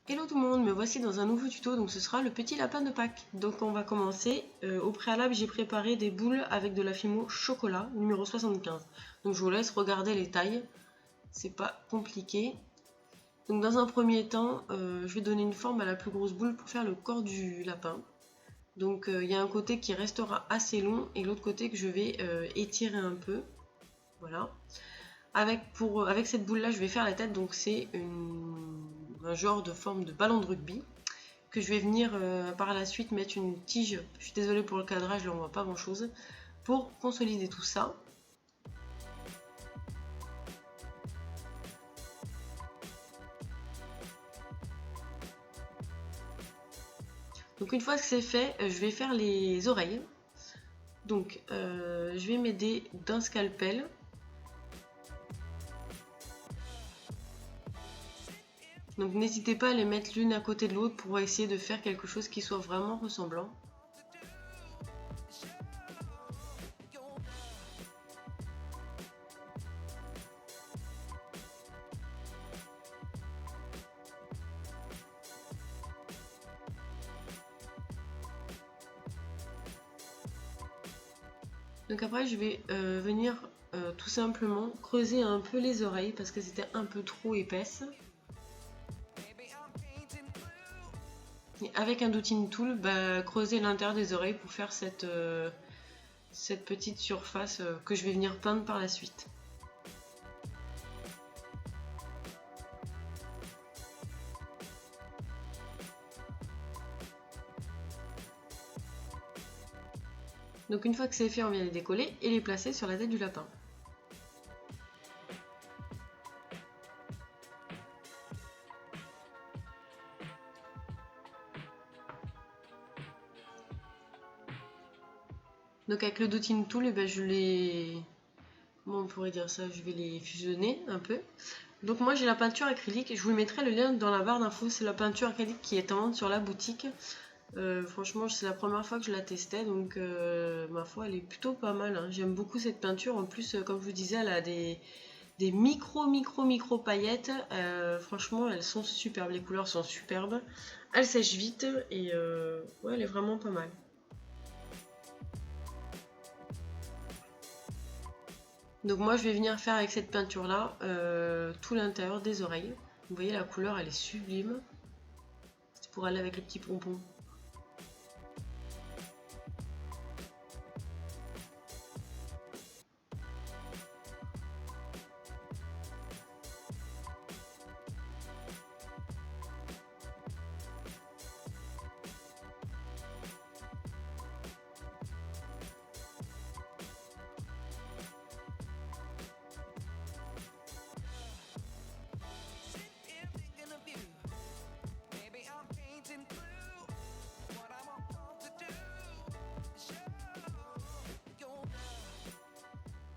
Hello tout le monde, me voici dans un nouveau tuto, donc ce sera le petit lapin de Pâques. Donc on va commencer, au préalable j'ai préparé des boules avec de la Fimo chocolat, numéro 75. Donc je vous laisse regarder les tailles, c'est pas compliqué. Donc dans un premier temps, je vais donner une forme à la plus grosse boule pour faire le corps du lapin. Donc il y a un côté qui restera assez long et l'autre côté que je vais étirer un peu. Voilà. Avec cette boule là je vais faire la tête, donc c'est un genre de forme de ballon de rugby que je vais venir par la suite mettre une tige, je suis désolée pour le cadrage, là on voit pas grand chose, pour consolider tout ça. Donc une fois que c'est fait, je vais faire les oreilles. Donc je vais m'aider d'un scalpel. Donc n'hésitez pas à les mettre l'une à côté de l'autre pour essayer de faire quelque chose qui soit vraiment ressemblant. Donc après je vais venir tout simplement creuser un peu les oreilles parce que c'était un peu trop épaisse. Et avec un dotting tool, creuser l'intérieur des oreilles pour faire cette petite surface que je vais venir peindre par la suite. Donc une fois que c'est fait, on vient les décoller et les placer sur la tête du lapin. Donc avec le dotting tool, je les... Comment on pourrait dire ça? Je vais les fusionner un peu. Donc moi j'ai la peinture acrylique, je vous mettrai le lien dans la barre d'infos, c'est la peinture acrylique qui est en vente sur la boutique. Franchement c'est la première fois que je la testais, donc ma foi elle est plutôt pas mal, hein. J'aime beaucoup cette peinture, en plus comme je vous disais elle a des micro paillettes, franchement elles sont superbes, les couleurs sont superbes, elles sèchent vite et ouais, elle est vraiment pas mal. Donc moi je vais venir faire avec cette peinture là tout l'intérieur des oreilles. Vous voyez la couleur elle est sublime, c'est pour aller avec le petit pompon.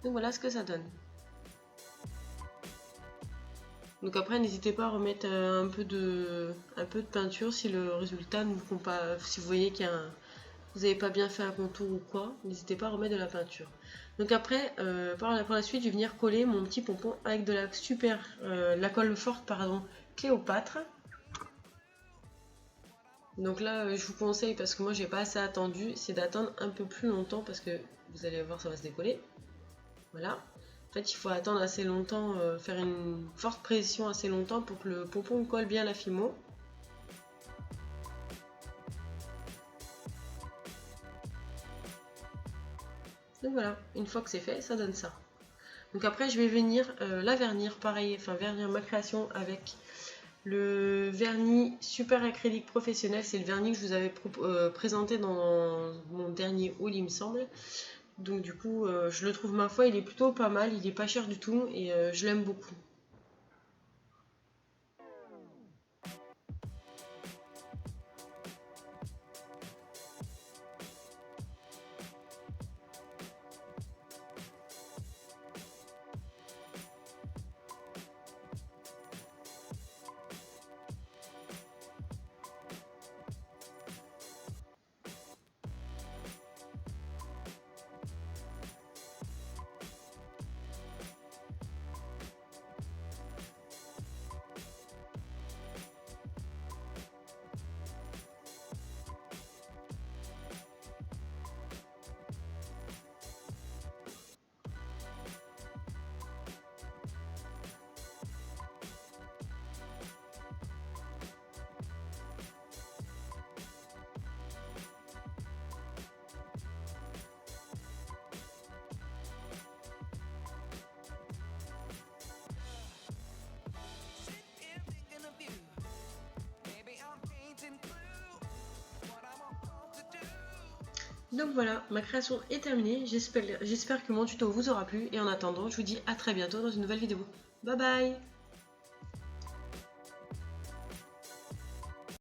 Donc voilà ce que ça donne. Donc après n'hésitez pas à remettre un peu de peinture si le résultat ne vous compte pas, si vous voyez qu'il y a vous n'avez pas bien fait un contour ou quoi, n'hésitez pas à remettre de la peinture. Donc après, par la suite, je vais venir coller mon petit pompon avec de la colle forte, pardon, Cléopâtre. Donc là, je vous conseille, parce que moi j'ai pas assez attendu, c'est d'attendre un peu plus longtemps parce que vous allez voir, ça va se décoller. Voilà. En fait, il faut attendre assez longtemps, faire une forte pression assez longtemps pour que le pompon colle bien à la Fimo. Donc voilà, une fois que c'est fait, ça donne ça. Donc après, je vais venir la vernir, pareil, enfin vernir ma création avec le vernis super acrylique professionnel. C'est le vernis que je vous avais présenté dans mon dernier haul, il me semble. Donc du coup, je le trouve, ma foi, il est plutôt pas mal, il est pas cher du tout et je l'aime beaucoup. Donc voilà, ma création est terminée, j'espère que mon tuto vous aura plu et en attendant, je vous dis à très bientôt dans une nouvelle vidéo. Bye bye!